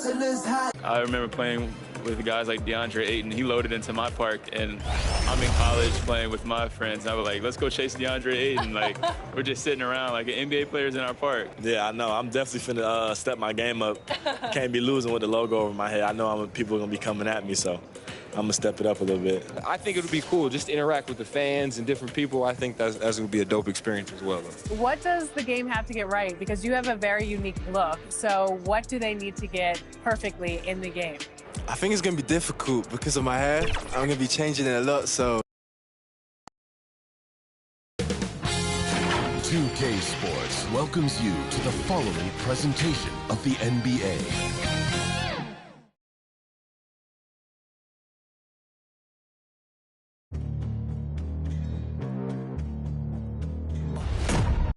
I remember playing with guys like DeAndre Ayton. He loaded into my park, and I'm in college playing with my friends. I was like, let's go chase DeAndre Ayton. Like, we're just sitting around like NBA players in our park. Yeah, I know. I'm definitely finna step my game up. Can't be losing with the logo over my head. I know people are going to be coming at me, so I'm going to step it up a little bit. I think it would be cool just to interact with the fans and different people. I think that's going to be a dope experience as well. What does the game have to get right? Because you have a very unique look. So what do they need to get perfectly in the game? I think it's going to be difficult because of my hair. I'm going to be changing it a lot, so. 2K Sports welcomes you to the following presentation of the NBA.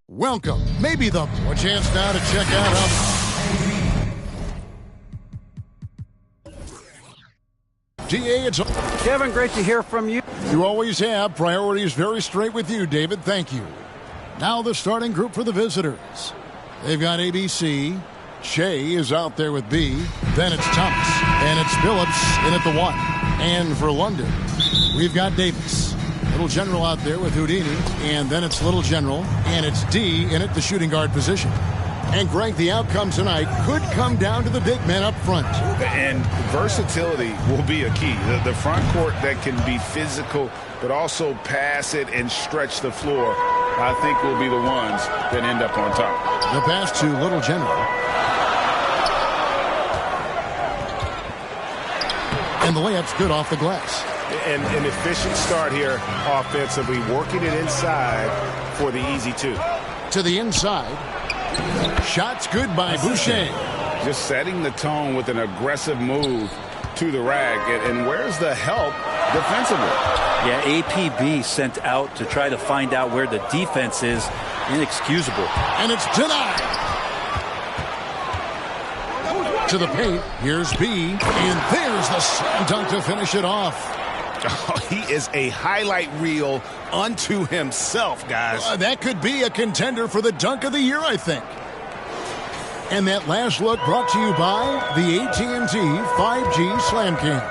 Welcome. Maybe a chance now to check out how GA, it's Kevin, great to hear from you. You always have. Priorities very straight with you, David. Thank you. Now the starting group for the visitors. They've got ABC. Shea is out there with B. Then it's Thomas. And it's Phillips in at the 1. And for London, we've got Davis. Little General out there with Houdini. And then it's Little General. And it's D in at the shooting guard position. And, Greg, the outcome tonight could come down to the big men up front. And versatility will be a key. The front court that can be physical but also pass it and stretch the floor, I think will be the ones that end up on top. The pass to Little General. And the layup's good off the glass. And an efficient start here offensively, working it inside for the easy 2. To the inside. Shots good by Boucher. Just setting the tone with an aggressive move to the rack. And where's the help defensively? Yeah, APB sent out to try to find out where the defense is. Inexcusable. And it's denied. To the paint. Here's B. And there's the slam dunk to finish it off. Oh, he is a highlight reel unto himself, guys. That could be a contender for the dunk of the year, I think. And that last look brought to you by the AT&T 5G Slam Cam.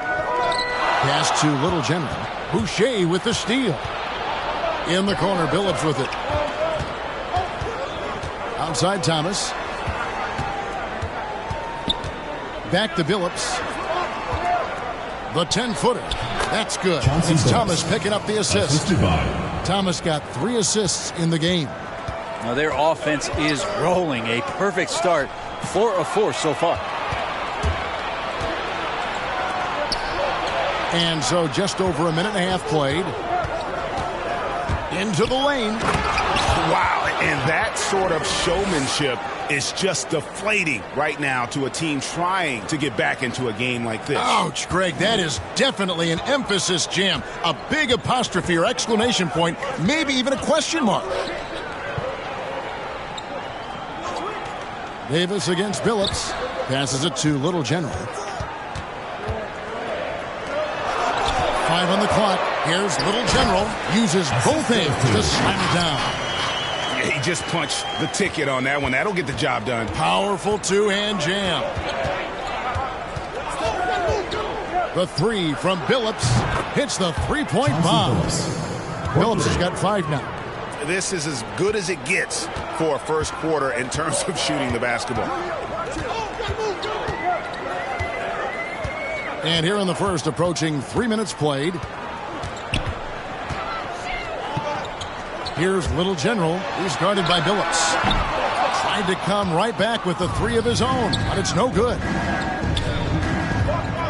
Pass to Little General. Boucher with the steal. In the corner, Billups with it. Outside Thomas. Back to Billups. The 10-footer. That's good. It's Thomas picking up the assist. Thomas got 3 assists in the game. Now their offense is rolling. A perfect start. 4 of 4 so far. And so just over a minute and a half played. Into the lane. Wow, and that sort of showmanship is just deflating right now to a team trying to get back into a game like this. Ouch, Greg, that is definitely an emphasis jam. A big apostrophe or exclamation point, maybe even a question mark. Davis against Billups. Passes it to Little General. 5 on the clock. Here's Little General. Uses both hands to slam it down. He just punched the ticket on that one. That'll get the job done. Powerful 2-hand jam. The 3 from Billups hits the 3-point bomb. Billups has got 5 now. This is as good as it gets for a first quarter in terms of shooting the basketball. And here in the first, approaching 3 minutes played. Here's Little General. He's guarded by Billups. Tried to come right back with the 3 of his own, but it's no good.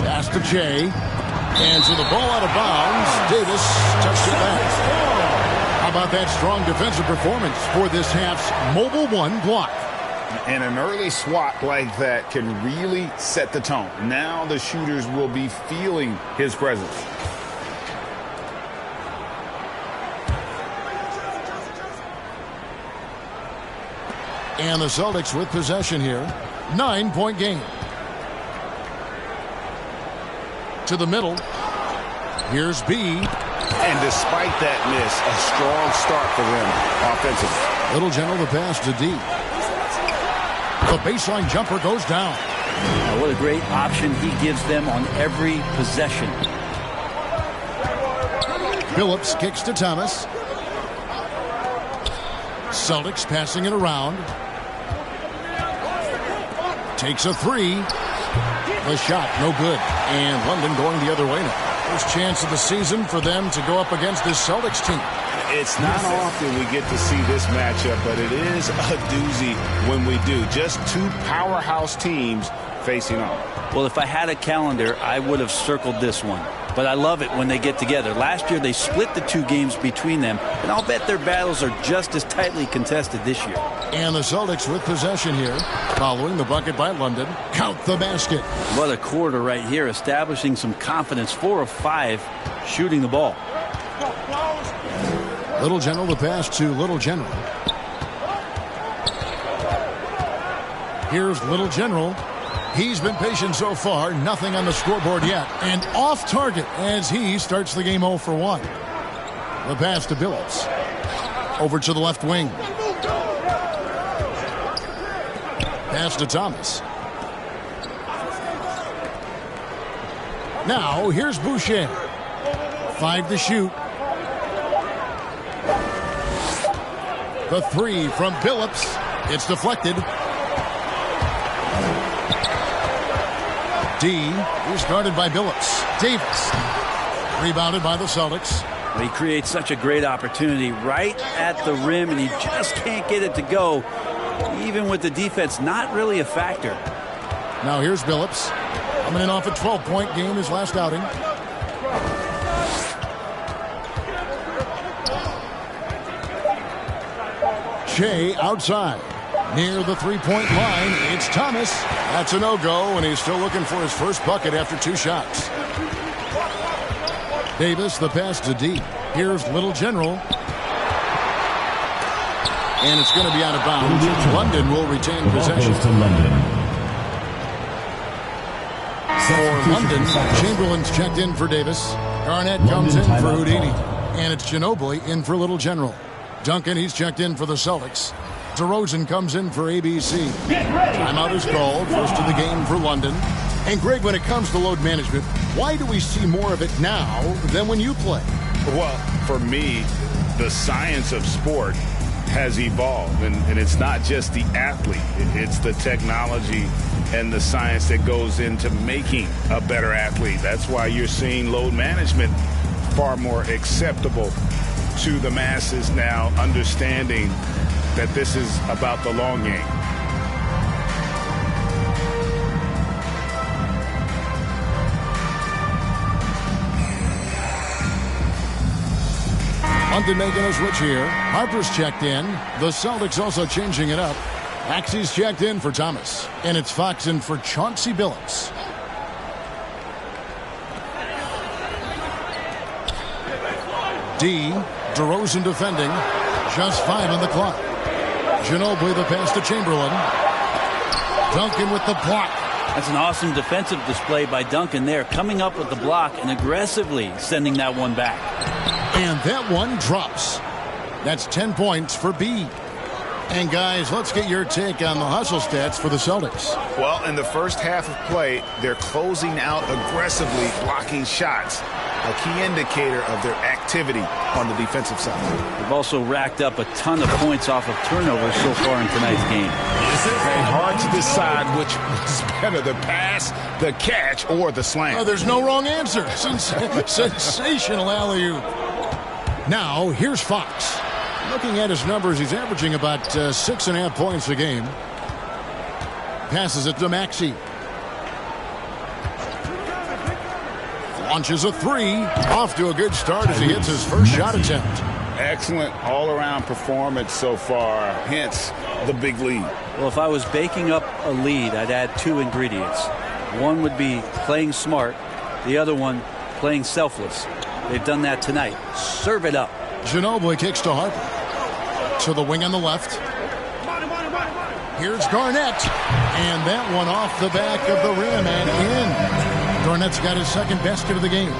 Pass to Jay. And so the ball out of bounds. Davis touched it back. How about that strong defensive performance for this half's Mobile 1 block? And an early swat like that can really set the tone. Now the shooters will be feeling his presence. And the Celtics with possession here. 9-point game. To the middle. Here's B. And despite that miss, a strong start for them offensively. Little General the pass to D. The baseline jumper goes down. Now, what a great option he gives them on every possession. Phillips kicks to Thomas. Celtics passing it around. Takes a three. The shot, no good. And London going the other way now. First chance of the season for them to go up against this Celtics team. It's not often we get to see this matchup, but it is a doozy when we do. Just two powerhouse teams facing off. Well, if I had a calendar, I would have circled this one. But I love it when they get together. Last year, they split the two games between them, and I'll bet their battles are just as tightly contested this year. And the Celtics with possession here, following the bucket by London. Count the basket. What a quarter right here, establishing some confidence. 4 of 5 shooting the ball. Little General the pass to Little General. Here's Little General. He's been patient so far. Nothing on the scoreboard yet. And off target as he starts the game 0 for 1. The pass to Billups. Over to the left wing. Pass to Thomas. Now here's Boucher. 5 to shoot. The three from Billups. It's deflected. D is guarded by Billups. Davis. Rebounded by the Celtics. He creates such a great opportunity right at the rim, and he just can't get it to go. Even with the defense not really a factor. Now here's Billups. Coming in off a 12-point game his last outing. Shea outside. Near the three-point line, it's Thomas. That's a no-go, and he's still looking for his first bucket after 2 shots. Davis, the pass to D. Here's Little General. And it's going to be out of bounds. London will retain possession. For London, Chamberlain's checked in for Davis. Garnett comes in for Houdini. And it's Ginobili in for Little General. Duncan, he's checked in for the Celtics. DeRozan comes in for ABC. Timeout is called. First of the game for London. And Greg, when it comes to load management, why do we see more of it now than when you play? Well, for me, the science of sport has evolved, and it's not just the athlete. It's the technology and the science that goes into making a better athlete. That's why you're seeing load management far more acceptable to the masses now, understanding that this is about the long game. London making a switch here. Harper's checked in. The Celtics also changing it up. Maxey's checked in for Thomas. And it's Fox in for Chauncey Billups. D. DeRozan defending. Just 5 on the clock. Ginobili the pass to Chamberlain. Duncan with the block. That's an awesome defensive display by Duncan there, coming up with the block and aggressively sending that one back. And that one drops. That's 10 points for B. And guys, let's get your take on the hustle stats for the Celtics. Well, in the first half of play, they're closing out aggressively, blocking shots. A key indicator of their activity on the defensive side. They've also racked up a ton of points off of turnovers so far in tonight's game. It's very hard to decide which was better, the pass, the catch, or the slam. Oh, there's no wrong answer. Sensational alley-oop. Now, here's Fox. Looking at his numbers, he's averaging about 6.5 points a game. Passes it to Maxey. Launches a three. Off to a good start as he hits his first shot attempt. Excellent all-around performance so far, hence the big lead. Well, if I was baking up a lead, I'd add 2 ingredients. One would be playing smart. The other one, playing selfless. They've done that tonight. Serve it up. Ginobili kicks to Harper. To the wing on the left. Here's Garnett. And that one off the back of the rim and in. Garnett's got his second basket of the game.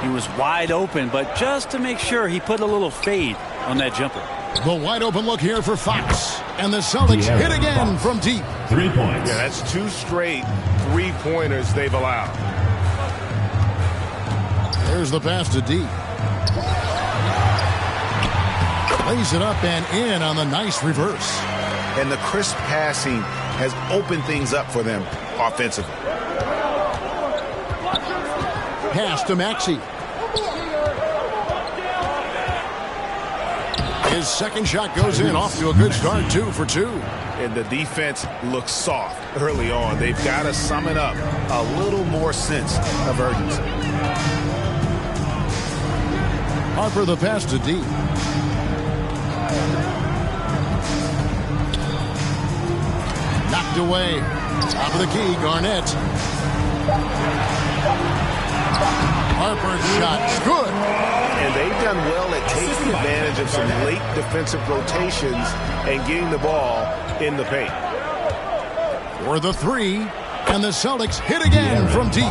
He was wide open, but just to make sure, he put a little fade on that jumper. The wide open look here for Fox. And the Celtics hit again from deep. 3 points. Yeah, that's 2 straight three-pointers they've allowed. There's the pass to D. Lays it up and in on the nice reverse. And the crisp passing has opened things up for them offensively. Pass to Maxey. His second shot goes in, off to a good start, 2 for 2. And the defense looks soft early on. They've got to sum it up a little more sense of urgency. Harper the pass to D. Knocked away. Top of the key, Garnett. Harper's shot is good. And they've done well at taking advantage of some late defensive rotations and getting the ball in the paint. For the 3, and the Celtics hit again from deep.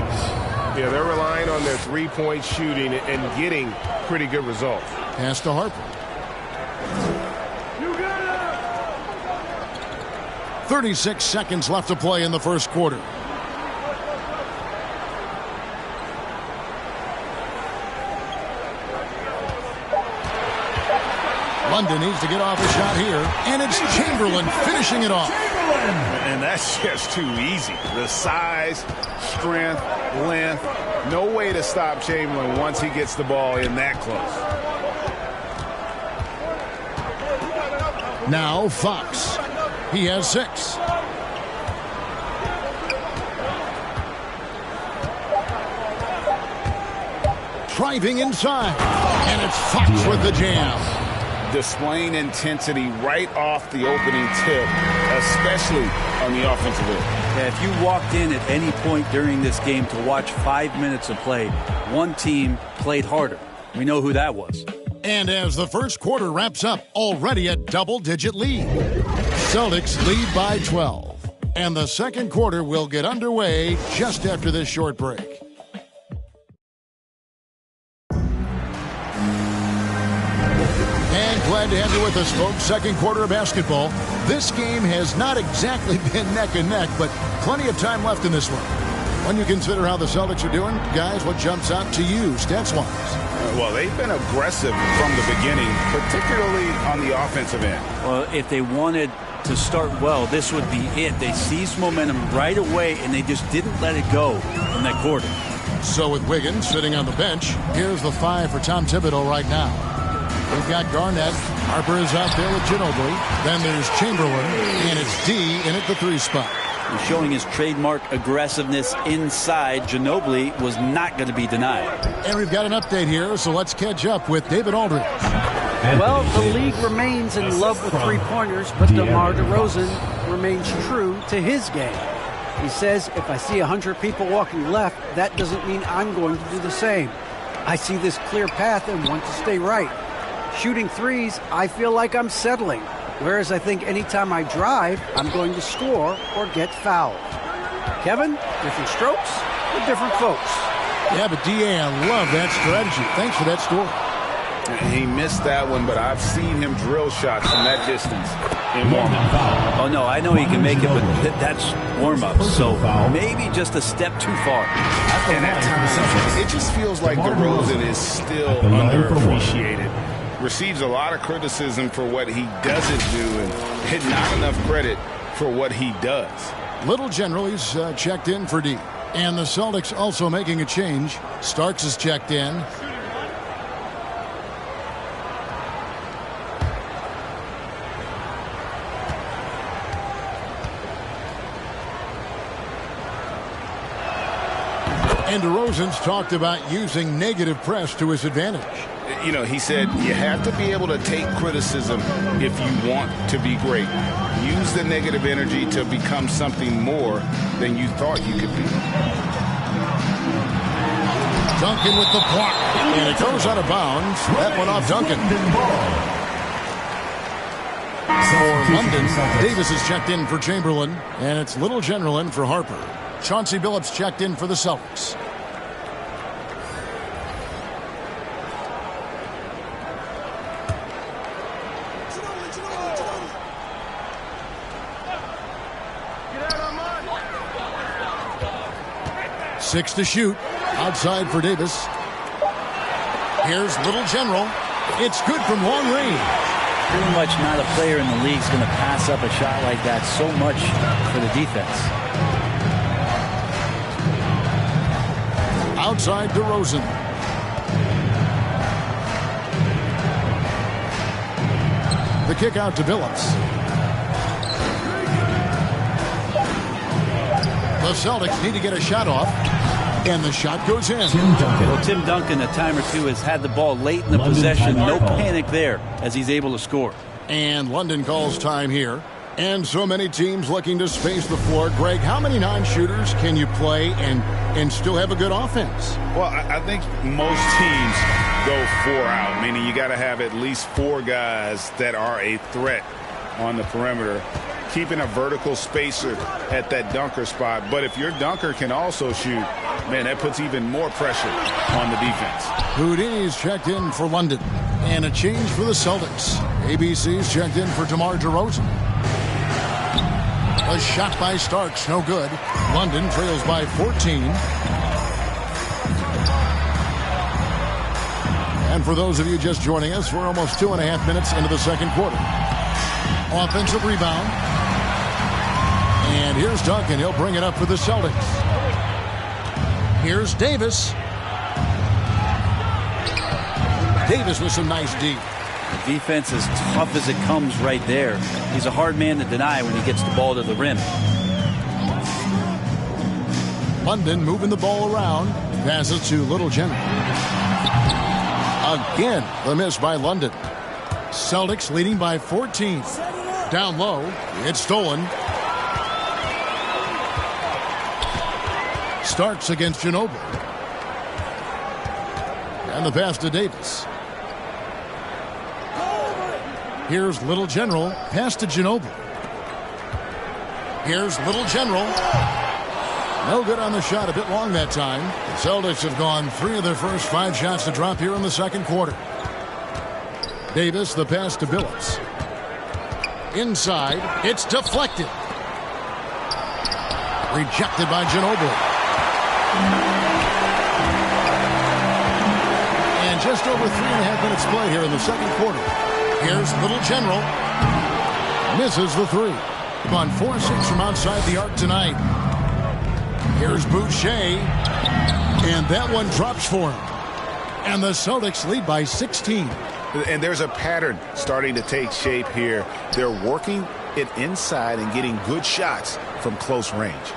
Yeah, they're relying on their three-point shooting and getting pretty good results. Pass to Harper. 36 seconds left to play in the first quarter. London needs to get off a shot here, and it's Chamberlain finishing it off. And that's just too easy. The size, strength, length, no way to stop Chamberlain once he gets the ball in that close. Now Fox. He has 6. Driving inside, and it's Fox with the jam. Displaying intensity right off the opening tip, especially on the offensive end. Yeah, if you walked in at any point during this game to watch 5 minutes of play, one team played harder. We know who that was. And as the first quarter wraps up, already a double-digit lead. Celtics lead by 12. And the second quarter will get underway just after this short break. And glad to have you with us, folks. Second quarter of basketball. This game has not exactly been neck and neck, but plenty of time left in this one. When you consider how the Celtics are doing, guys, what jumps out to you, stats-wise? Well, they've been aggressive from the beginning, particularly on the offensive end. Well, if they wanted to start well, this would be it. They seized momentum right away, and they just didn't let it go in that quarter. So with Wiggins sitting on the bench, here's the 5 for Tom Thibodeau right now. We've got Garnett. Harper is out there with Ginobili. Then there's Chamberlain, and it's D in at the 3 spot. He's showing his trademark aggressiveness inside. Ginobili was not going to be denied. And we've got an update here, so let's catch up with David Aldridge. Well, the league remains in love with three-pointers, but DeMar DeRozan remains true to his game. He says, if I see 100 people walking left, that doesn't mean I'm going to do the same. I see this clear path and want to stay right. Shooting threes, I feel like I'm settling. Whereas I think anytime I drive, I'm going to score or get fouled. Kevin, different strokes for different folks. Yeah, but D.A., I love that strategy. Thanks for that story. He missed that one, but I've seen him drill shots from that distance in warm-up. Oh, no, I know he can make it, but that's warm-up. So maybe just a step too far. And at times, it just feels like DeRozan is still underappreciated. Receives a lot of criticism for what he doesn't do and not enough credit for what he does. Little General, he's checked in for D. And the Celtics also making a change. Starks is checked in. And DeRozan's talked about using negative press to his advantage. You know, he said you have to be able to take criticism if you want to be great. Use the negative energy to become something more than you thought you could be. Duncan with the block, and it goes out of bounds. That one off Duncan. For London, Davis is checked in for Chamberlain, and it's Little General in for Harper. Chauncey Billups checked in for the Celtics. 6 to shoot. Outside for Davis. Here's Little General. It's good from long range. Pretty much not a player in the league is going to pass up a shot like that so much for the defense. Outside DeRozan. The kick out to Billups. The Celtics need to get a shot off, and the shot goes in. Well, Tim Duncan, a time or two, has had the ball late in the possession. No panic there as he's able to score. And London calls time here. And so many teams looking to space the floor. Greg, how many non-shooters can you play and still have a good offense? Well, I think most teams go 4 out, meaning you got to have at least 4 guys that are a threat on the perimeter, keeping a vertical spacer at that dunker spot. But if your dunker can also shoot, man, that puts even more pressure on the defense. Houdini's checked in for London. And a change for the Celtics. ABC's checked in for DeMar DeRozan. A shot by Starks, no good. London trails by 14. And for those of you just joining us, we're almost 2.5 minutes into the second quarter. Offensive rebound. And here's Duncan. He'll bring it up for the Celtics. Here's Davis. Davis with some nice D. The defense is tough as it comes right there. He's a hard man to deny when he gets the ball to the rim. London moving the ball around. Passes to Little General. Again, the miss by London. Celtics leading by 14. Down low. It's stolen. Starks against Ginobili. And the pass to Davis. Here's Little General. Pass to Ginobili. Here's Little General. No good on the shot. A bit long that time. The Celtics have gone 3 of their first 5 shots to drop here in the second quarter. Davis, the pass to Billups. Inside. It's deflected. Rejected by Ginobili. And just over 3.5 minutes played here in the second quarter. Here's Little General. Misses the 3. On 4-6 from outside the arc tonight. Here's Boucher. And that one drops for him. And the Celtics lead by 16. And there's a pattern starting to take shape here. They're working it inside and getting good shots from close range.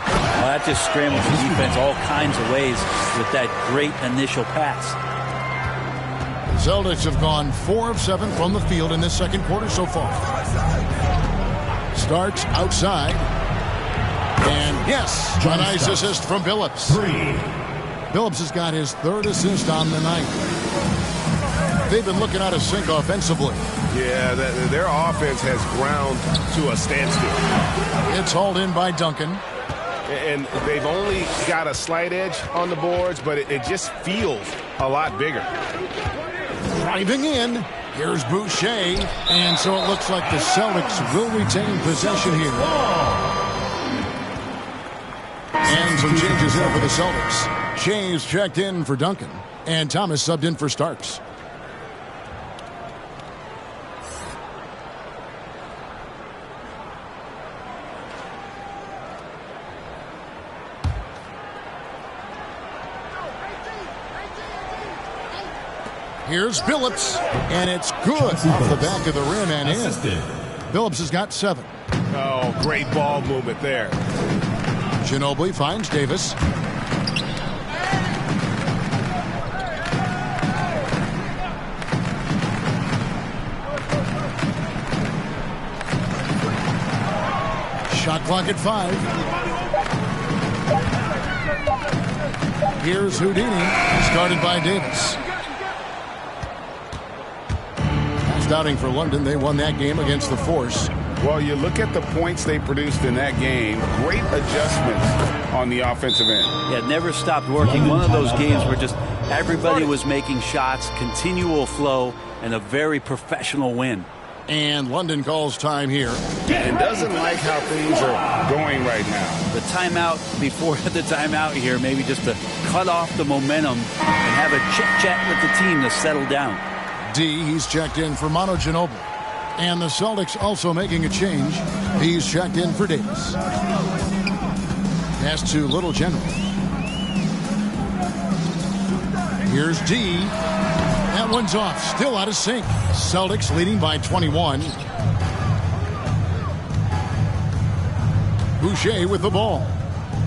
Well, that just scrambles the defense all kinds of ways with that great initial pass. Celtics have gone 4 of 7 from the field in this second quarter so far. Starks outside. And yes, a nice assist from Billups. Billups has got his 3rd assist on the night. They've been looking out of sync offensively. Yeah, their offense has ground to a standstill. It's hauled in by Duncan. And they've only got a slight edge on the boards, but it just feels a lot bigger. Driving in. Here's Boucher. And so it looks like the Celtics will retain possession here. And some changes here for the Celtics. Shea's checked in for Duncan. And Thomas subbed in for Starks. Here's Billups, and it's good off the back of the rim and in. Billups has got 7. Oh, great ball movement there. Ginobili finds Davis. Shot clock at 5. Here's Houdini, started by Davis. Outing for London. They won that game against the Force. Well, you look at the points they produced in that game. Great adjustments on the offensive end. Yeah, never stopped working. One of those games where just everybody was making shots, continual flow, and a very professional win. And London calls time here. And doesn't like how things are going right now. The timeout before the timeout here, maybe just to cut off the momentum and have a chit-chat with the team to settle down. D, he's checked in for Manu Ginobili. And the Celtics also making a change. He's checked in for Davis. Pass to Little General. Here's D. That one's off. Still out of sync. Celtics leading by 21. Boucher with the ball.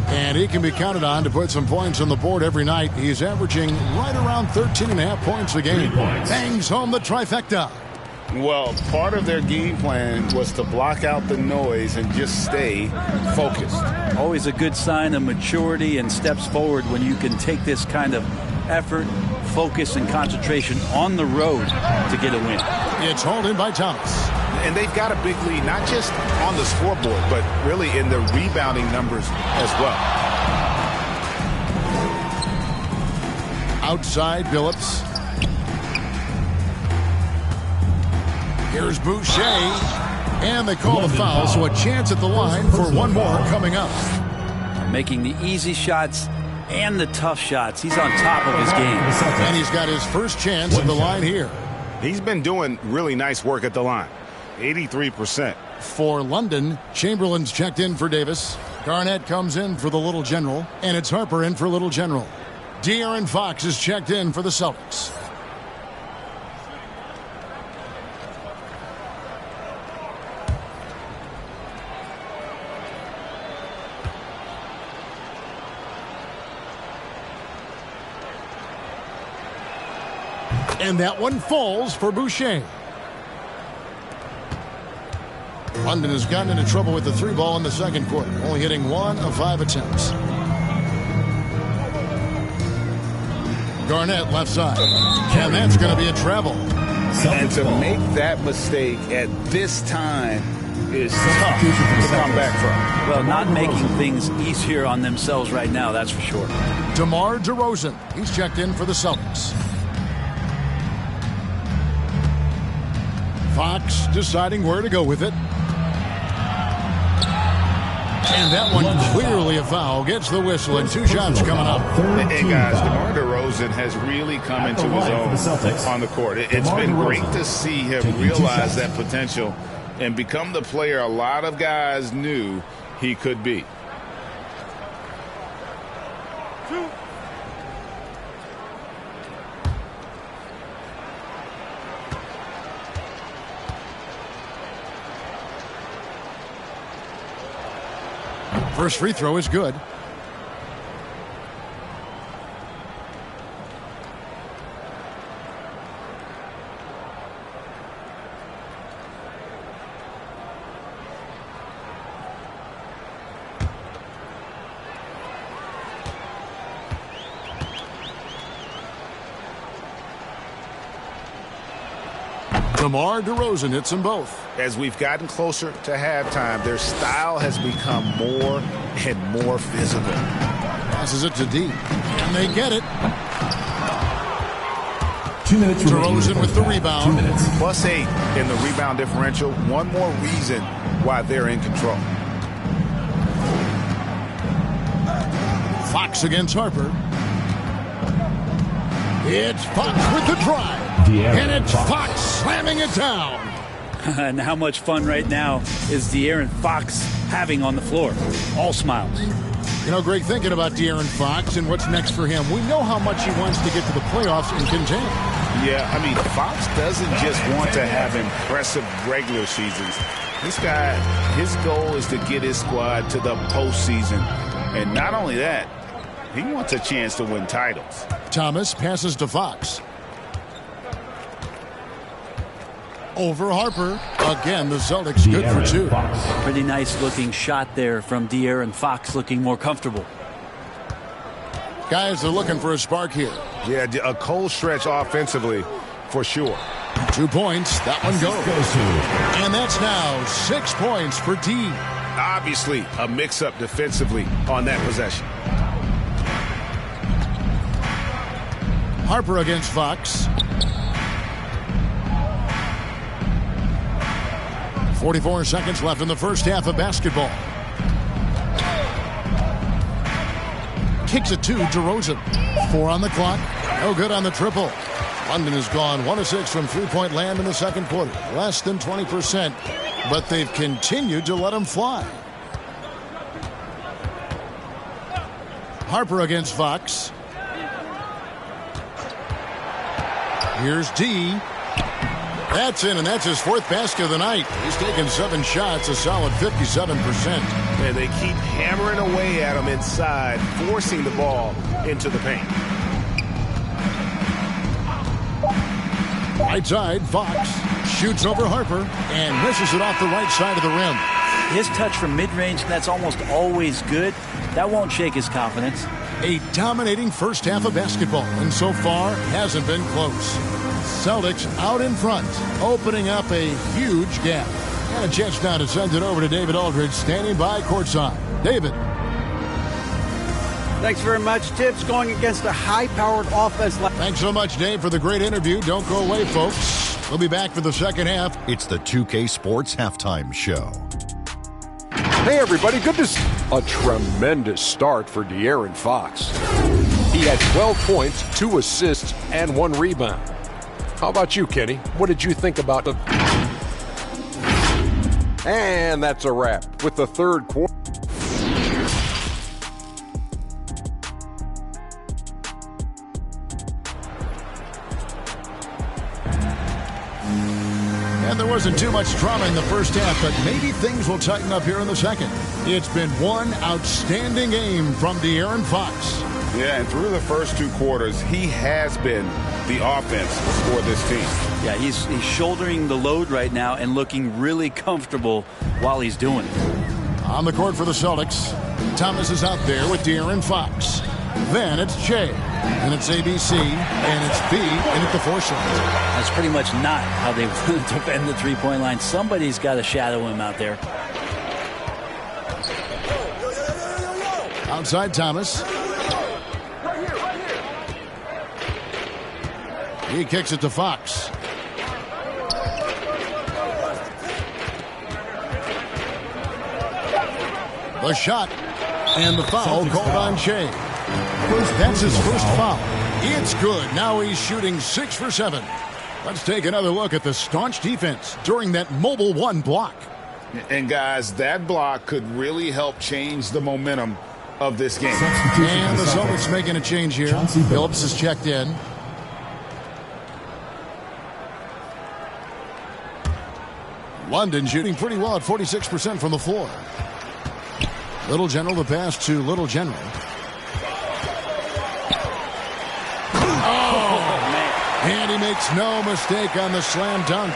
And he can be counted on to put some points on the board every night. He's averaging right around 13.5 points a game. Bangs home the trifecta. Well, part of their game plan was to block out the noise and just stay focused. Always a good sign of maturity and steps forward when you can take this kind of effort, focus, and concentration on the road to get a win. It's hauled in by Thomas. And they've got a big lead, not just on the scoreboard, but really in the rebounding numbers as well. Outside Billups. Here's Boucher. And they call the foul, so a chance at the line for one more coming up. Making the easy shots and the tough shots. He's on top of his game. And he's got his first chance at the line here. He's been doing really nice work at the line. 83%. For London, Chamberlain's checked in for Davis. Garnett comes in for the Little General. And it's Harper in for Little General. De'Aaron Fox is checked in for the Celtics. And that one falls for Boucher. London has gotten into trouble with the three ball in the second quarter, only hitting 1 of 5 attempts. Garnett left side. And that's going to be a travel. And to make that mistake at this time is tough to come back from. Well, not making things easier on themselves right now, that's for sure. DeMar DeRozan, he's checked in for the Celtics. Fox deciding where to go with it. And that one clearly a foul. Gets the whistle and 2 shots coming up. Hey guys, DeMar DeRozan has really come into his own on the court. It's been great to see him realize that potential and become the player a lot of guys knew he could be. First free throw is good. DeMar DeRozan hits them both. As we've gotten closer to halftime, their style has become more and more physical. Passes it to D. And they get it. 2 minutes DeRozan with the rebound. 2 minutes. +8 in the rebound differential. One more reason why they're in control. Fox against Harper. It's Fox with the drive. And it's Fox slamming it down. And how much fun right now is De'Aaron Fox having on the floor? All smiles. You know, Greg, thinking about De'Aaron Fox and what's next for him, we know how much he wants to get to the playoffs and contend. Yeah, I mean, Fox doesn't just want to have impressive regular seasons. This guy, his goal is to get his squad to the postseason. And not only that, he wants a chance to win titles. Thomas passes to Fox. Over Harper. Again, the Celtics good for 2. Pretty nice looking shot there from De'Aaron Fox, looking more comfortable. Guys are looking for a spark here. Yeah, a cold stretch offensively for sure. 2 points. That one goes. And that's now 6 points for D. Obviously, a mix-up defensively on that possession. Harper against Fox. 44 seconds left in the first half of basketball. Kicks it to DeRozan. 4 on the clock. No good on the triple. London has gone 1 of 6 from three-point land in the second quarter. Less than 20%, but they've continued to let him fly. Harper against Fox. Here's D. That's in, and that's his 4th basket of the night. He's taken 7 shots, a solid 57%. And they keep hammering away at him inside, forcing the ball into the paint. Right side, Fox shoots over Harper and misses it off the right side of the rim. His touch from mid-range, that's almost always good. That won't shake his confidence. A dominating first half of basketball, and so far hasn't been close. Celtics out in front, opening up a huge gap. And a chance now to send it over to David Aldridge, standing by courtside. David. Thanks very much. Tibbs going against a high-powered offense. Thanks so much, Dave, for the great interview. Don't go away, folks. We'll be back for the second half. It's the 2K Sports Halftime Show. Hey, everybody. Good to see a tremendous start for De'Aaron Fox. He had 12 points, 2 assists, and 1 rebound. How about you, Kenny? What did you think about the... And that's a wrap with the third quarter. And there wasn't too much drama in the first half, but maybe things will tighten up here in the second. It's been one outstanding game from De'Aaron Fox. Yeah, and through the first 2 quarters, he has been the offense for this team. Yeah, he's shouldering the load right now and looking really comfortable while he's doing it. On the court for the Celtics, Thomas is out there with De'Aaron Fox. Then it's Shea, and it's ABC, and it's B, and it's the 4 shot. That's pretty much not how they defend the three-point line. Somebody's got to shadow him out there. Outside Thomas. He kicks it to Fox. The shot and the foul called on Shea. That's his first foul. It's good. Now he's shooting 6 for 7. Let's take another look at the staunch defense during that mobile 1 block. And guys, that block could really help change the momentum of this game. And the Celtics making a change here. Phillips is checked in. London shooting pretty well at 46% from the floor. Little General, the pass to Little General. And he makes no mistake on the slam dunk.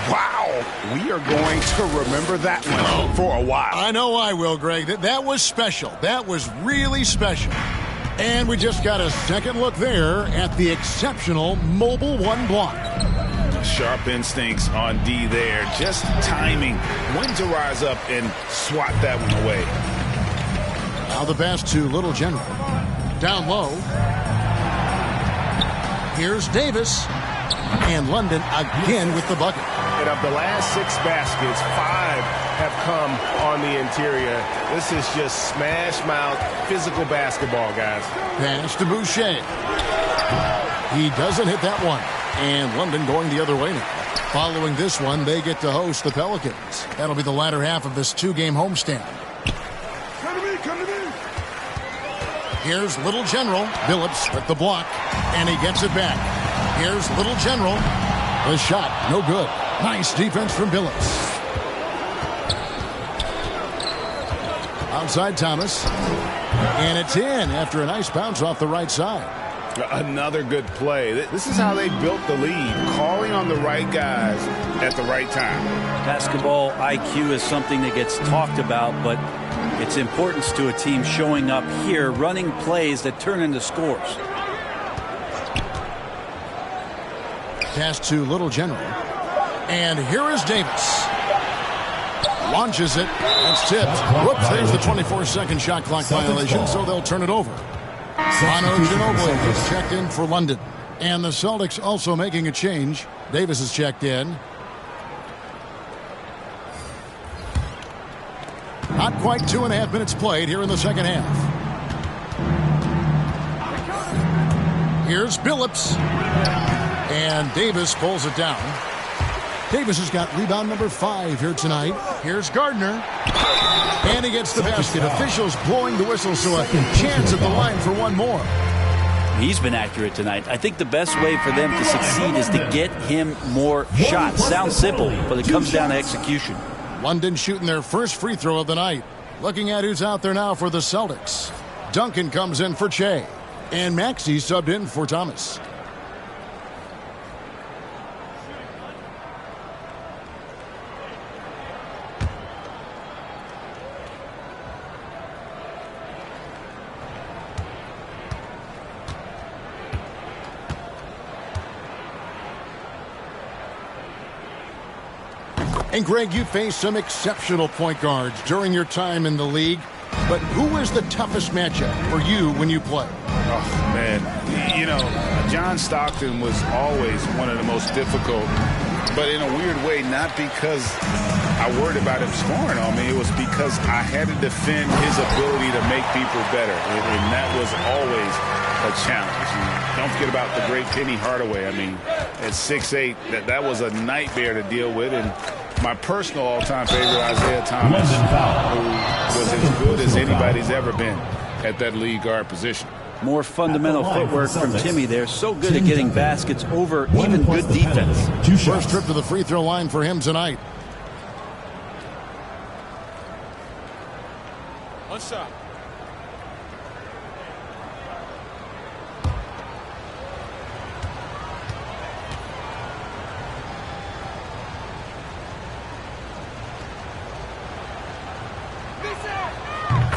Wow. We are going to remember that one for a while. I know I will, Greg. That was special. That was really special. And we just got a second look there at the exceptional mobile 1 block. Sharp instincts on D there. Just timing when to rise up and swat that one away. Now the pass to Little General. Down low. Here's Davis. And London again with the bucket. And of the last 6 baskets, 5 have come on the interior. This is just smash mouth physical basketball, guys. Pass to Boucher. He doesn't hit that one. And London going the other way now. Following this one, they get to host the Pelicans. That'll be the latter half of this 2-game homestand. Come to me. Here's Little General. Phillips with the block. And he gets it back. Here's Little General. The shot, no good. Nice defense from Phillips. Outside Thomas. And it's in after a nice bounce off the right side. Another good play. This is how they built the lead, calling on the right guys at the right time. Basketball IQ is something that gets talked about, but its importance to a team showing up here, running plays that turn into scores. Pass to Little General. And here is Davis. Launches it. It's tipped. Whoops, there's the 24-second shot clock violation, so they'll turn it over. Bono Ginobili is checked in for London. And the Celtics also making a change. Davis is checked in. quite 2.5 minutes played here in the second half. Here's Billups. And Davis pulls it down. Davis has got rebound number 5 here tonight. Here's Gardner. And he gets the basket. Officials blowing the whistle, so a chance at the line for one more. He's been accurate tonight. I think the best way for them to succeed is to get him more shots. Sounds simple, but it comes down to execution. London shooting their first free throw of the night. Looking at who's out there now for the Celtics. Duncan comes in for Che. And Maxey subbed in for Thomas. And Greg, you faced some exceptional point guards during your time in the league, but who was the toughest matchup for you when you played? Oh, man. You know, John Stockton was always one of the most difficult, but in a weird way, not because I worried about him scoring on me. It was because I had to defend his ability to make people better, and that was always a challenge. And don't forget about the great Penny Hardaway. I mean, at 6'8", that was a nightmare to deal with, and my personal all-time favorite, Isaiah Thomas, who was as good as anybody's ever been at that lead guard position. More fundamental footwork from Timmy there. So good at getting baskets over even good defense. First trip to the free throw line for him tonight. One shot.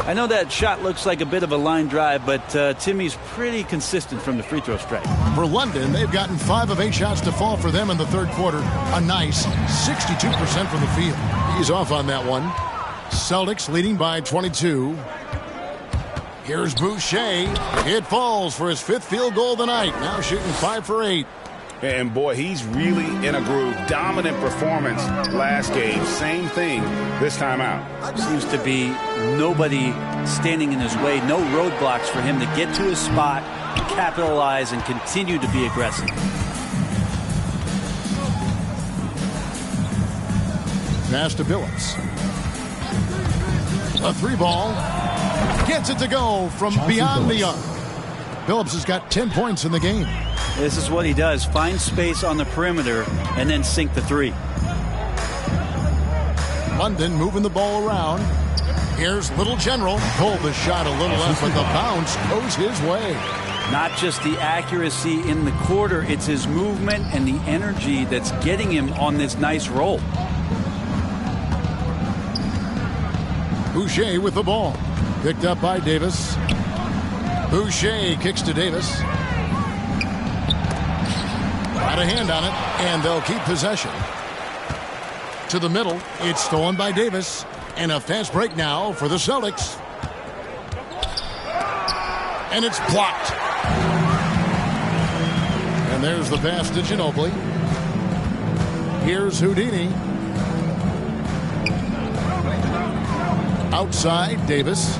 I know that shot looks like a bit of a line drive, but Timmy's pretty consistent from the free throw strike. For London, they've gotten 5 of 8 shots to fall for them in the third quarter. A nice 62% from the field. He's off on that one. Celtics leading by 22. Here's Boucher. It falls for his 5th field goal of the night. Now shooting 5 for 8. And boy, he's really in a groove. Dominant performance last game. Same thing this time out. Seems to be nobody standing in his way. No roadblocks for him to get to his spot, capitalize, and continue to be aggressive. Pass to Billups. A 3-ball. Gets it to go from beyond the arc. Billups has got 10 points in the game. This is what he does. Find space on the perimeter and then sink the 3. London moving the ball around. Here's Little General. Pulled the shot a little left, but the bounce goes his way. Not just the accuracy in the quarter, it's his movement and the energy that's getting him on this nice roll. Boucher with the ball. Picked up by Davis. Boucher kicks to Davis. Got a hand on it, and they'll keep possession. To the middle, it's stolen by Davis. And a fast break now for the Celtics. And it's blocked. And there's the pass to Ginobili. Here's Houdini. Outside, Davis.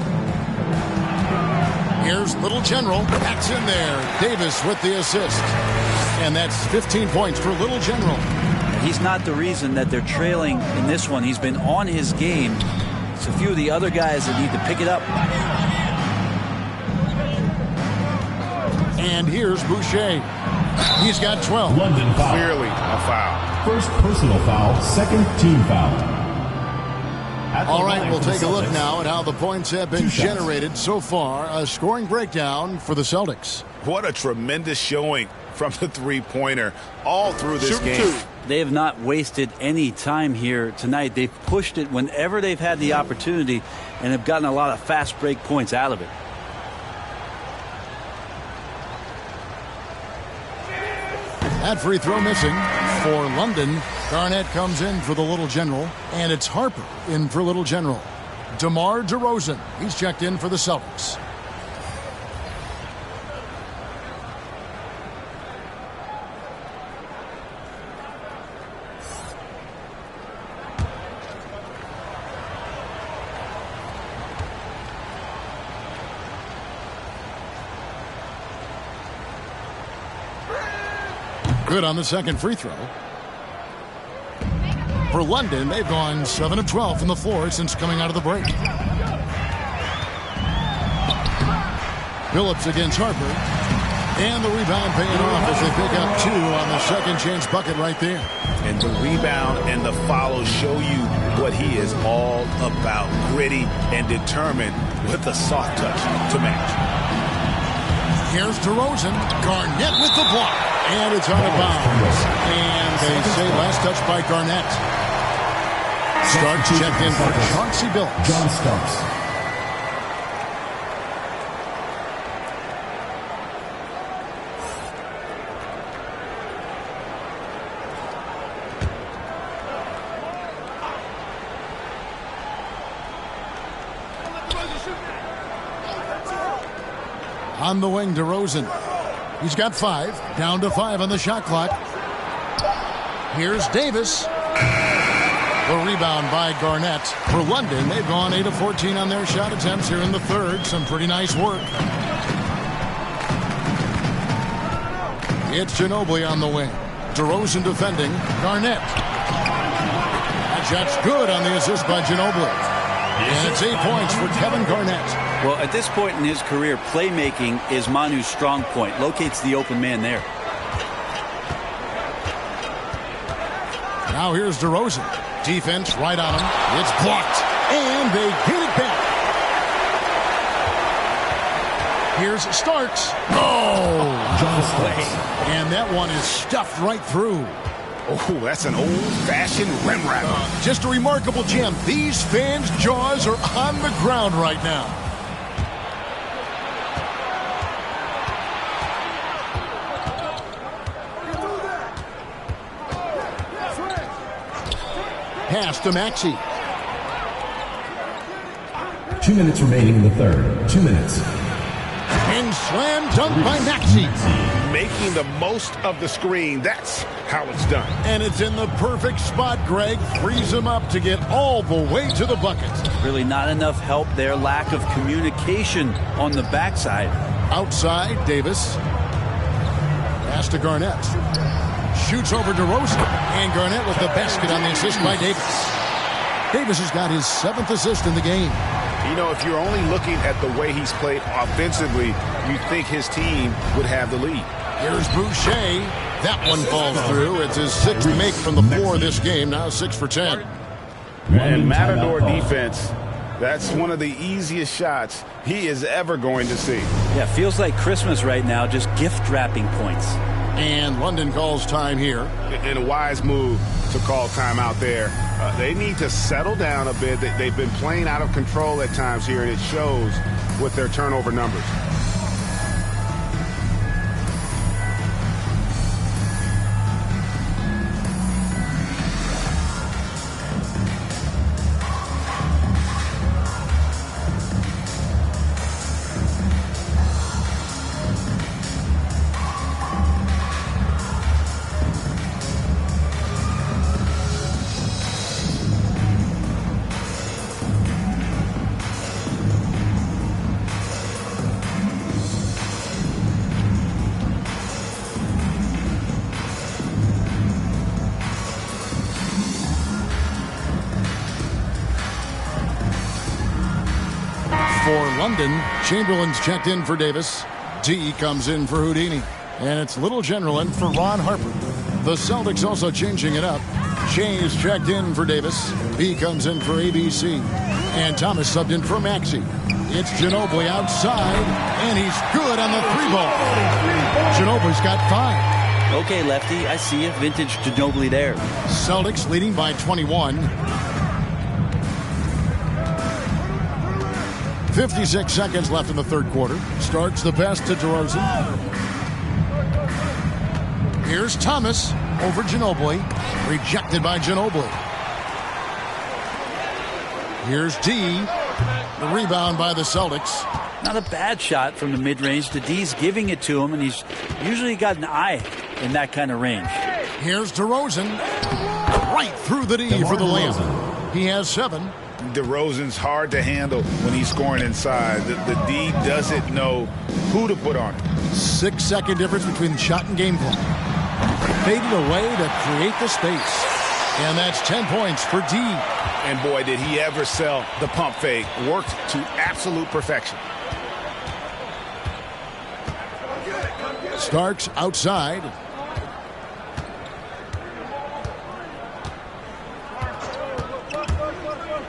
Here's Little General. That's in there. Davis with the assist. And that's 15 points for Little General. He's not the reason that they're trailing in this one. He's been on his game. It's a few of the other guys that need to pick it up. And here's Boucher. He's got 12. London foul. Clearly a foul. First personal foul, second team foul. All right, we'll take a look now at how the points have been generated so far. A scoring breakdown for the Celtics. What a tremendous showing from the three-pointer all through this game. They have not wasted any time here tonight. They've pushed it whenever they've had the opportunity and have gotten a lot of fast break points out of it. That free throw missing for London. Garnett comes in for the Little General, and it's Harper in for Little General. DeMar DeRozan, he's checked in for the Celtics. Good on the second free throw. For London, they've gone 7 of 12 from the floor since coming out of the break. Phillips against Harper. And the rebound paying off as they pick up 2 on the second chance bucket right there. And the rebound and the follow show you what he is all about. Gritty and determined with the soft touch to match. Here's DeRozan. Garnett with the block. And it's out of bounds. And they say last touch by Garnett. Starks checked in for Chauncey Billups. John Starks. On the wing, DeRozan. He's got 5. Down to 5 on the shot clock. Here's Davis. The rebound by Garnett. For London, they've gone 8 of 14 on their shot attempts here in the third. Some pretty nice work. It's Ginobili on the wing. DeRozan defending. Garnett. That shot's good on the assist by Ginobili. And it's 8 points for Kevin Garnett. Well, at this point in his career, playmaking is Manu's strong point. Locates the open man there. Now here's DeRozan. Defense right on him. It's blocked. And they get it back. Here's Starks. Oh! And that one is stuffed right through. Oh, that's an old-fashioned rim wrap. Just a remarkable gem. These fans' jaws are on the ground right now. Pass to Maxey. 2 minutes remaining in the third. 2 minutes. And slam dunk by Maxey. Making the most of the screen. That's how it's done. And it's in the perfect spot, Greg. Frees him up to get all the way to the bucket. Really not enough help there. Lack of communication on the backside. Outside, Davis. Pass to Garnett. Shoots over DeRozan. And Garnett with the basket on the assist by Davis. Davis has got his 7th assist in the game. You know, if you're only looking at the way he's played offensively, you'd think his team would have the lead. Here's Boucher. That one falls through. It's his 6th make from the floor this game. Now 6 for 10. And Matador defense, that's one of the easiest shots he is ever going to see. Yeah, feels like Christmas right now, just gift wrapping points. And London calls time here. And a wise move to call time out there. They need to settle down a bit. They've been playing out of control at times here, and it shows with their turnover numbers. For London, Chamberlain's checked in for Davis. D comes in for Houdini. And it's Little General in for Ron Harper. The Celtics also changing it up. Shay's checked in for Davis. B comes in for ABC. And Thomas subbed in for Maxey. It's Ginobili outside, and he's good on the 3-ball. Ginobili's got 5. Okay, Lefty, I see a vintage Ginobili there. Celtics leading by 21. 56 seconds left in the third quarter. Starts the pass to DeRozan. Here's Thomas over Ginobili. Rejected by Ginobili. Here's D. The rebound by the Celtics. Not a bad shot from the mid-range. The D's giving it to him, and he's usually got an eye in that kind of range. Here's DeRozan. Right through the D for the layup. He has 7. DeRozan's hard to handle when he's scoring inside. The D doesn't know who to put on it. 6-second difference between shot and game clock. faded away to create the space. And that's 10 points for D. And boy, did he ever sell the pump fake. Worked to absolute perfection. Starks outside.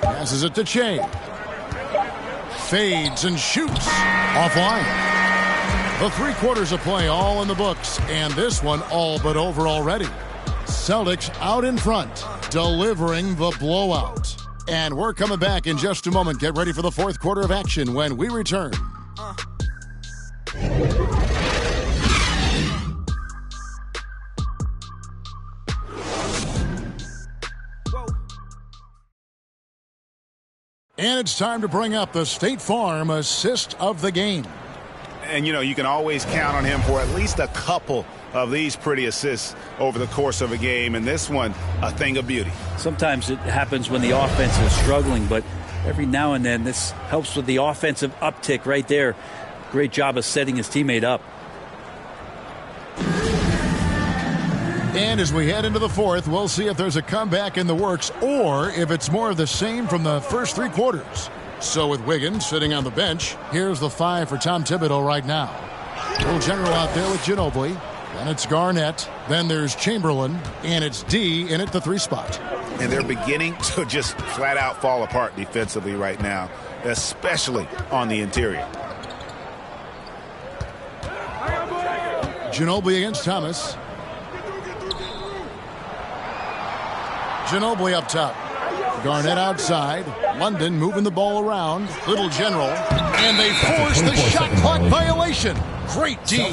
Passes it to Che. Fades and shoots. Offline. The 3 quarters of play all in the books. And this one all but over already. Celtics out in front, delivering the blowout. And we're coming back in just a moment. Get ready for the 4th quarter of action when we return. And it's time to bring up the State Farm assist of the game. And, you know, you can always count on him for at least a couple of these pretty assists over the course of a game. And this one, a thing of beauty. Sometimes it happens when the offense is struggling, but every now and then this helps with the offensive uptick right there. Great job of setting his teammate up. And as we head into the 4th, we'll see if there's a comeback in the works or if it's more of the same from the first 3 quarters. So with Wiggins sitting on the bench, here's the 5 for Tom Thibodeau right now. Little general out there with Ginobili. Then it's Garnett. Then there's Chamberlain. And it's D in at the 3 spot. And they're beginning to just flat out fall apart defensively right now, especially on the interior. Ginobili against Thomas. Ginobili up top. Garnett outside. London moving the ball around. Little general. And they force the shot clock violation. Great D.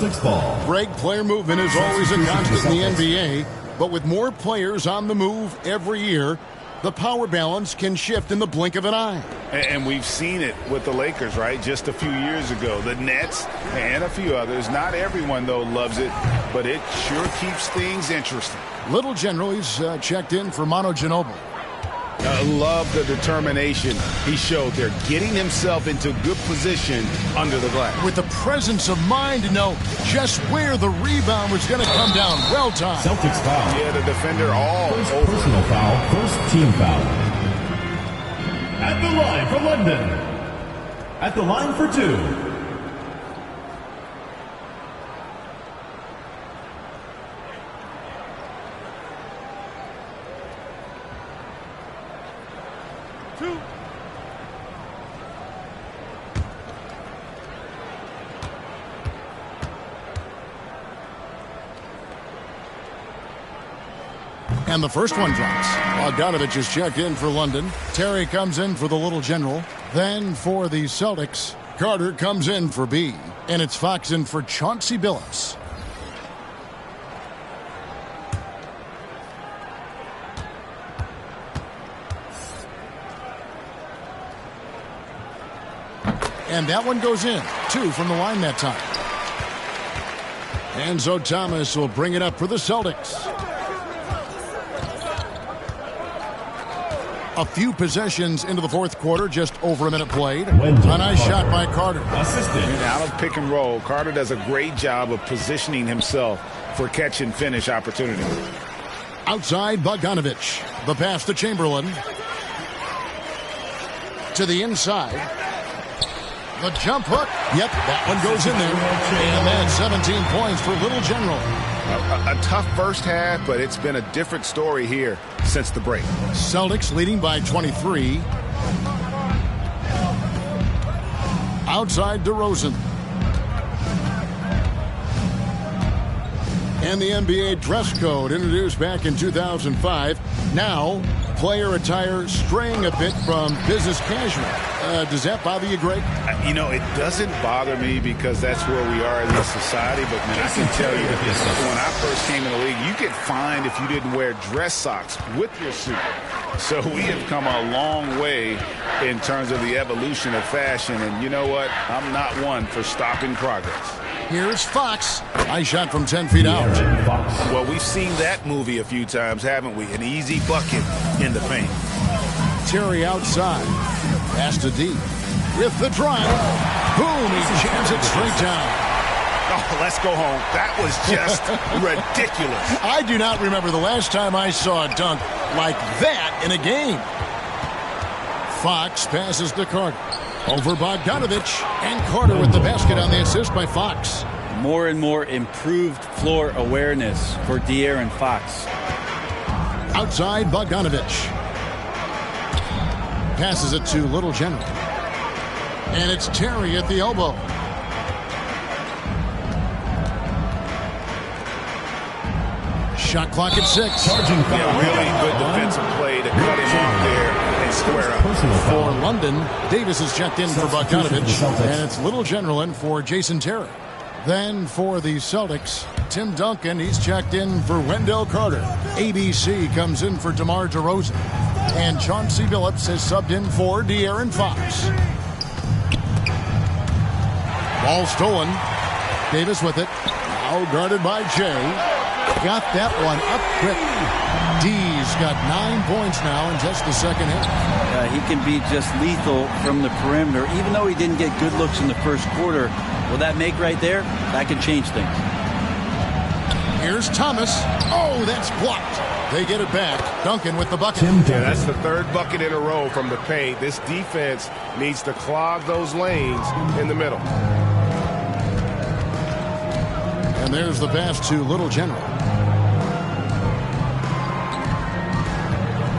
Greg, player movement is always a constant in the NBA. But with more players on the move every year, the power balance can shift in the blink of an eye. And we've seen it with the Lakers, right? Just a few years ago. The Nets and a few others. Not everyone, though, loves it. But it sure keeps things interesting. Little general, he's checked in for Manu Ginobili. I love the determination he showed there, getting himself into good position under the glass. With the presence of mind to know just where the rebound was going to come down. Well timed. Celtics foul. Yeah, the defender all first over. Personal foul, first team foul. At the line for London. At the line for 2. And the first one drops. Bogdanovich is checked in for London. Terry comes in for the little general. Then for the Celtics, Carter comes in for B. And it's Fox in for Chauncey Billups. And that one goes in. 2 from the line that time. Enzo Thomas will bring it up for the Celtics. A few possessions into the 4th quarter, just over a minute played. A nice shot by Carter. Assisted. And out of pick and roll, Carter does a great job of positioning himself for catch and finish opportunity. Outside, Bogdanovich. The pass to Chamberlain. To the inside. The jump hook. Yep, that one goes in there. And that's 17 points for Little General. A tough first half, but it's been a different story here since the break. Celtics leading by 23. Outside DeRozan. And the NBA dress code introduced back in 2005. Now, player attire straying a bit from business casual. Does that bother you, Greg? You know, it doesn't bother me because that's where we are in this society. But, man, I can tell you when I first came in the league, you get fined if you didn't wear dress socks with your suit. So we have come a long way in terms of the evolution of fashion. And you know what? I'm not one for stopping progress. Here's Fox. Nice shot from 10 feet out. Well, we've seen that movie a few times, haven't we? An easy bucket in the paint. Terry outside. Pass to D. With the drive. Boom, he jams it straight down. Oh, let's go home. That was just ridiculous. I do not remember the last time I saw a dunk like that in a game. Fox passes to Carter. Over Bogdanovich. And Carter with the basket on the assist by Fox. More and more improved floor awareness for De'Aaron Fox. Outside Bogdanovich. Passes it to Little General. And it's Terry at the elbow. Shot clock at 6. Yeah, really good defensive play to cut him off there and square up. For London, Davis is checked in for Bogdanovich. And it's Little General in for Jason Terry. Then for the Celtics, Tim Duncan, he's checked in for Wendell Carter. ABC comes in for DeMar DeRozan. And Chauncey Billups has subbed in for De'Aaron Fox. Ball stolen. Davis with it. Now guarded by Jay. Got that one up quick. D's got 9 points now in just the second half. He can be just lethal from the perimeter. Even though he didn't get good looks in the first quarter, will that make right there? That can change things. Here's Thomas. Oh, that's blocked. They get it back. Duncan with the bucket. Yeah, that's the third bucket in a row from the paint. This defense needs to clog those lanes in the middle. And there's the pass to Little General.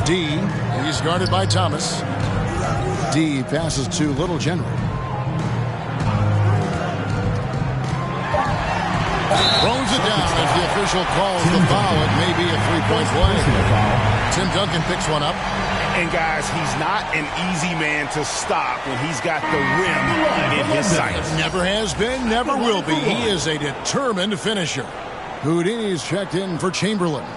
D, he's guarded by Thomas. D passes to Little General. Throws it down as the official calls the foul. It may be a three-point play. Tim Duncan picks one up. And guys, he's not an easy man to stop when he's got the rim in his sights. Never has been, never will be. He is a determined finisher. Houdini's checked in for Chamberlain.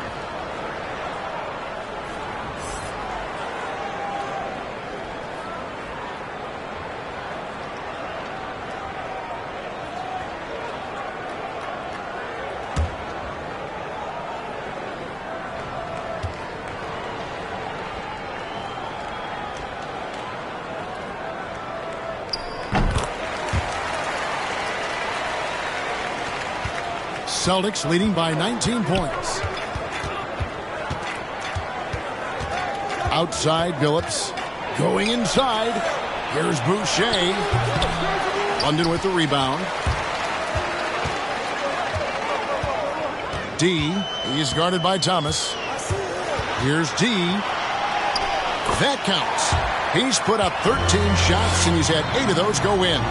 Celtics leading by 19 points. Outside Billups. Going inside. Here's Boucher. London with the rebound. D. He's guarded by Thomas. Here's D. That counts. He's put up 13 shots and he's had 8 of those go in.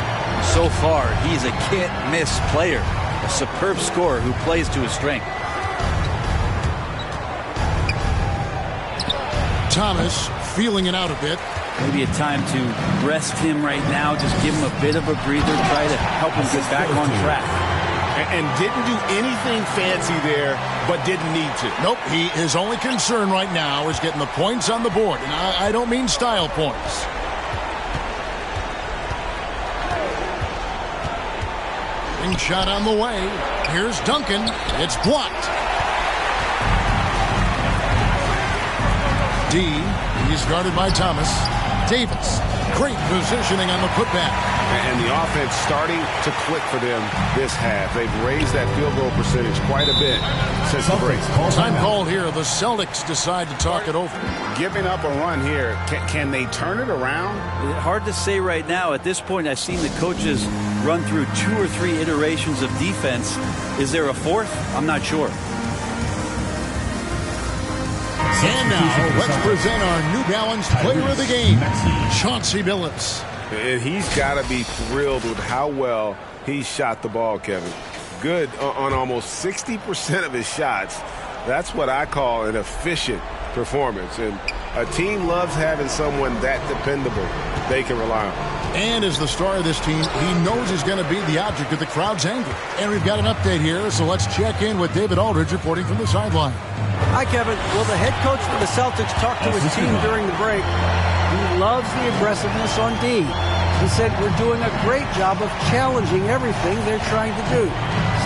So far, he's a can't-miss player. A superb scorer who plays to his strength. Thomas feeling it out a bit. Maybe a time to rest him right now. Just give him a bit of a breather. Try to help him get back on track. And didn't do anything fancy there, but didn't need to. Nope. His only concern right now is getting the points on the board. And I don't mean style points. Shot on the way. Here's Duncan. It's blocked. D. He's guarded by Thomas. Davis. Great positioning on the putback. And the offense starting to click for them this half. They've raised that field goal percentage quite a bit since the break. Time call here. The Celtics decide to talk it over. Giving up a run here. Can they turn it around? Hard to say right now. At this point, I've seen the coaches run through 2 or 3 iterations of defense. Is there a fourth? I'm not sure. And now, let's present our New Balance player of the game, Chauncey Billups. And he's got to be thrilled with how well he shot the ball, Kevin. Good on almost 60% of his shots. That's what I call an efficient performance. And a team loves having someone that dependable they can rely on. And as the star of this team, he knows he's going to be the object of the crowd's anger. And we've got an update here, so let's check in with David Aldridge reporting from the sideline. Hi, Kevin. Well, the head coach for the Celtics talked to his team during the break. He loves the aggressiveness on D. He said, we're doing a great job of challenging everything they're trying to do.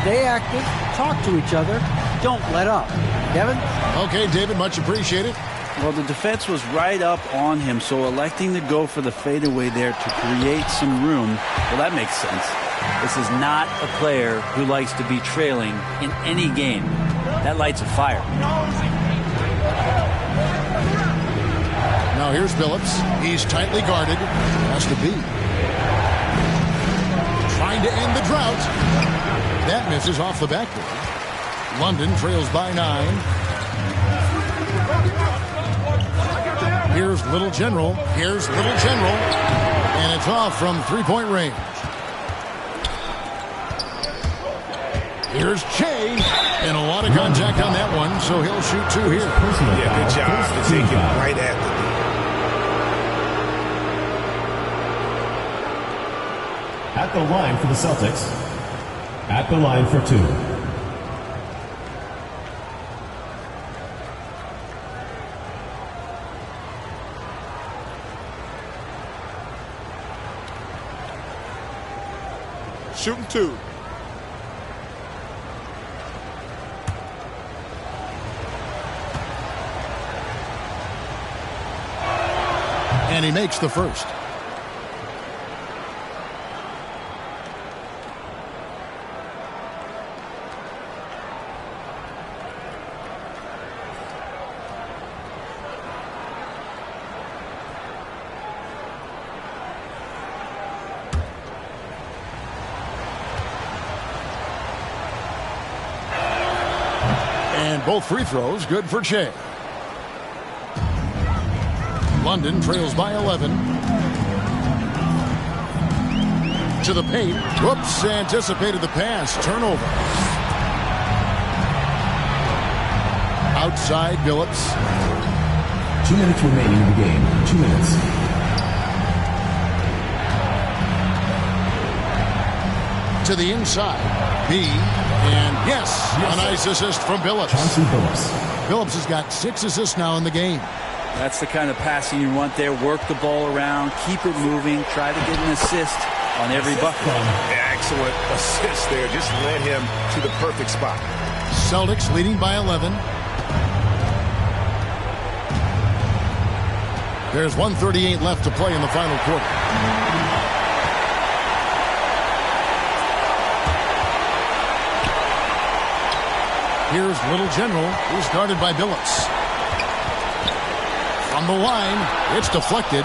Stay active, talk to each other, don't let up. Kevin? Okay, David, much appreciated. Well, the defense was right up on him, so electing to go for the fadeaway there to create some room, well, that makes sense. This is not a player who likes to be trailing in any game. That lights a fire. Now here's Phillips. He's tightly guarded. Has to be. Trying to end the drought. That misses off the backboard. London trails by 9. Here's Little General. Here's Little General. And it's off from three-point range. Here's Che. And a lot of contact on that one, so he'll shoot 2 here. Yeah, good job to take him right at the knee. At the line for the Celtics. At the line for 2. Shooting 2. And he makes the first. And both free throws good for Che. London trails by 11. To the paint. Whoops, anticipated the pass. Turnover. Outside Billups. 2 minutes remaining in the game. 2 minutes. To the inside. B. And yes, a nice assist from Billups. Billups has got 6 assists now in the game. That's the kind of passing you want there. Work the ball around, keep it moving, try to get an assist on every bucket. Excellent assist there. Just led him to the perfect spot. Celtics leading by 11. There's 1:38 left to play in the final quarter. Here's Little General, who's guarded by Billups. From the line, it's deflected.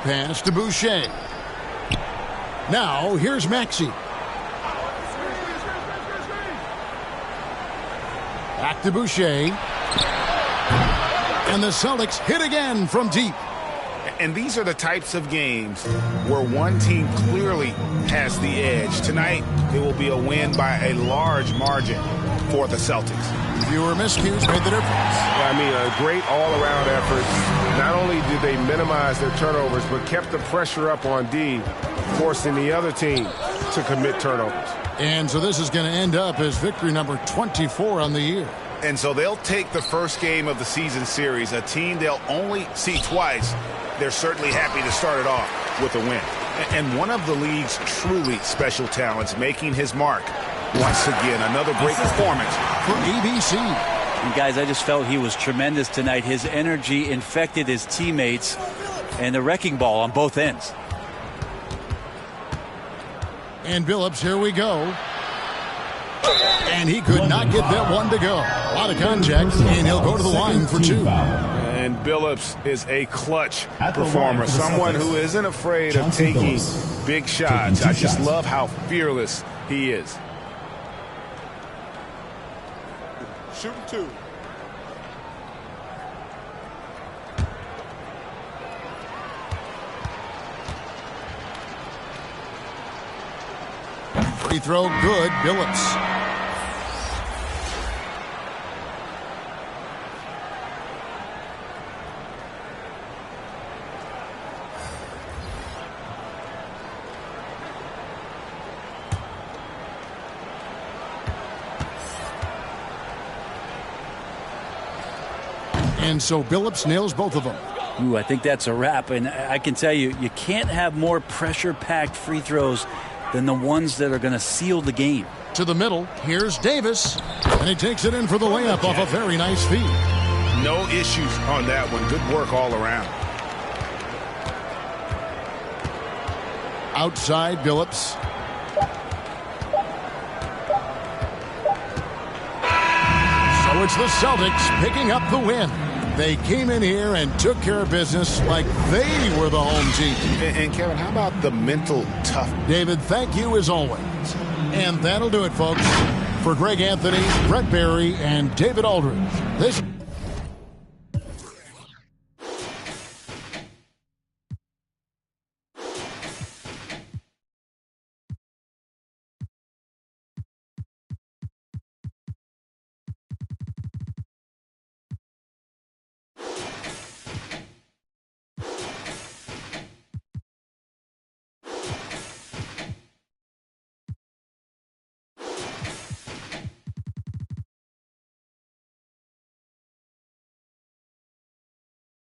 Pass to Boucher. Now, here's Maxey. Back to Boucher. And the Celtics hit again from deep. And these are the types of games where one team clearly has the edge. Tonight, it will be a win by a large margin for the Celtics. Fewer miscues made the difference. I mean, a great all-around effort. Not only did they minimize their turnovers, but kept the pressure up on D, forcing the other team to commit turnovers. And so this is going to end up as victory number 24 on the year. And so they'll take the first game of the season series, a team they'll only see twice. They're certainly happy to start it off with a win. And one of the league's truly special talents making his mark. Once again, another great performance for ABC. And guys, I just felt he was tremendous tonight. His energy infected his teammates and the wrecking ball on both ends. And Billups, here we go. And he could not get that one to go. A lot of contact, and he'll go to the line for 2. And Billups is a clutch performer, someone who isn't afraid of taking big shots. I just love how fearless he is. Shooting 2. Free throw good, Billups. And so Billups nails both of them. Ooh, I think that's a wrap. And I can tell you, you can't have more pressure-packed free throws than the ones that are going to seal the game. To the middle, here's Davis, and he takes it in for the layup off a very nice feed. No issues on that one. Good work all around. Outside Billups. So it's the Celtics picking up the win. They came in here and took care of business like they were the home team. And Kevin, how about the mental toughness? David, thank you as always. And that'll do it, folks. For Greg Anthony, Brett Barry, and David Aldridge, this